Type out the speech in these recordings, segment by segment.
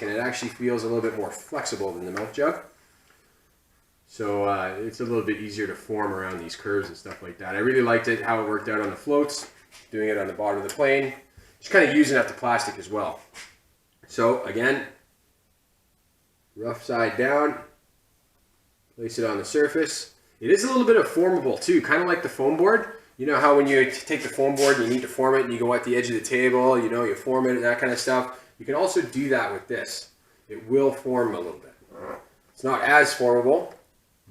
and it actually feels a little bit more flexible than the mouth jug. So it's a little bit easier to form around these curves and stuff like that. I really liked it, how it worked out on the floats, doing it on the bottom of the plane. Just kind of using up the plastic as well. So again, rough side down, place it on the surface. It is a little bit of formable too, kind of like the foam board. You know how when you take the foam board and you need to form it and you go at the edge of the table, you know, you form it and that kind of stuff. You can also do that with this. It will form a little bit. It's not as formable,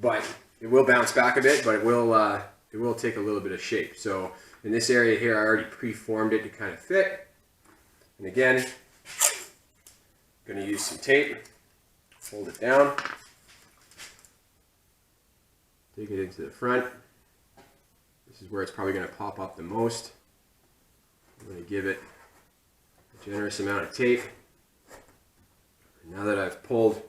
but it will bounce back a bit, but it will take a little bit of shape. So in this area here, I already pre-formed it to kind of fit. And again, I'm going to use some tape, hold it down, take it into the front. This is where it's probably going to pop up the most. I'm going to give it a generous amount of tape. And now that I've pulled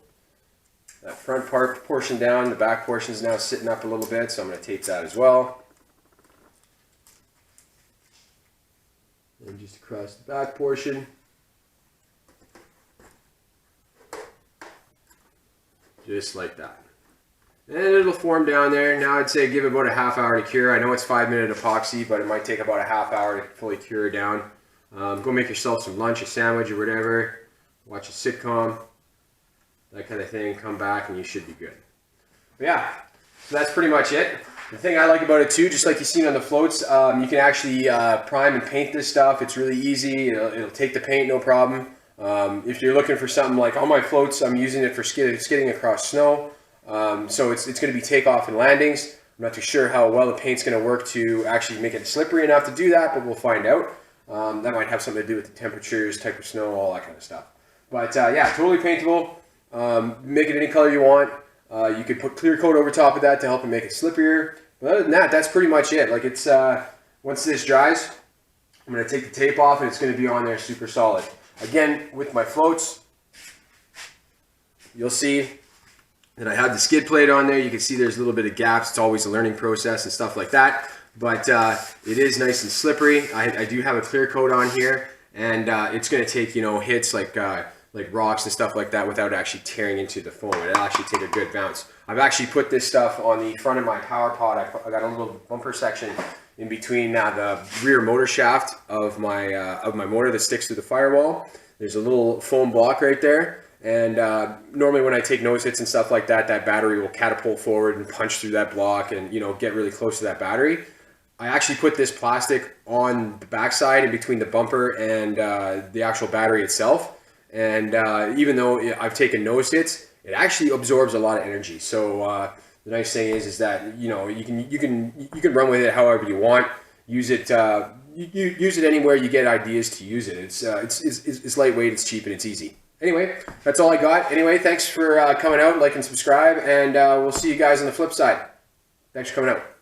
that front portion down, the back portion is now sitting up a little bit, so I'm going to tape that as well. And just across the back portion. Just like that. And it'll form down there. Now I'd say give it about a half hour to cure. I know it's 5-minute epoxy, but it might take about a half hour to fully cure down. Go make yourself some lunch, a sandwich or whatever. Watch a sitcom. That kind of thing, come back and you should be good. But yeah, so that's pretty much it. The thing I like about it too, just like you've seen on the floats, you can actually prime and paint this stuff. It's really easy. It'll take the paint, no problem. If you're looking for something like on my floats, I'm using it for skidding across snow. So it's going to be takeoff and landings. I'm not too sure how well the paint's going to work to actually make it slippery enough to do that, but we'll find out. That might have something to do with the temperatures, type of snow, all that kind of stuff. But yeah, totally paintable. Make it any color you want. You could put clear coat over top of that to help it make it slippier. But other than that, that's pretty much it. Like it's once this dries, I'm going to take the tape off and it's going to be on there super solid. Again, with my floats, you'll see that I have the skid plate on there. You can see there's a little bit of gaps. It's always a learning process and stuff like that. But it is nice and slippery. I do have a clear coat on here, and it's going to take, you know, hits like rocks and stuff like that without actually tearing into the foam. It'll actually take a good bounce. I've actually put this stuff on the front of my power pod. I got a little bumper section in between the rear motor shaft of my motor that sticks to the firewall. There's a little foam block right there, and normally when I take nose hits and stuff like that, that battery will catapult forward and punch through that block and, you know, get really close to that battery. I actually put this plastic on the backside in between the bumper and the actual battery itself. And even though I've taken nose hits, it actually absorbs a lot of energy. So the nice thing is that, you know, you can run with it however you want. Use it use it anywhere you get ideas to use it. It's lightweight, it's cheap, and it's easy. Anyway, that's all I got. Anyway, thanks for coming out, like and subscribe, and we'll see you guys on the flip side. Thanks for coming out.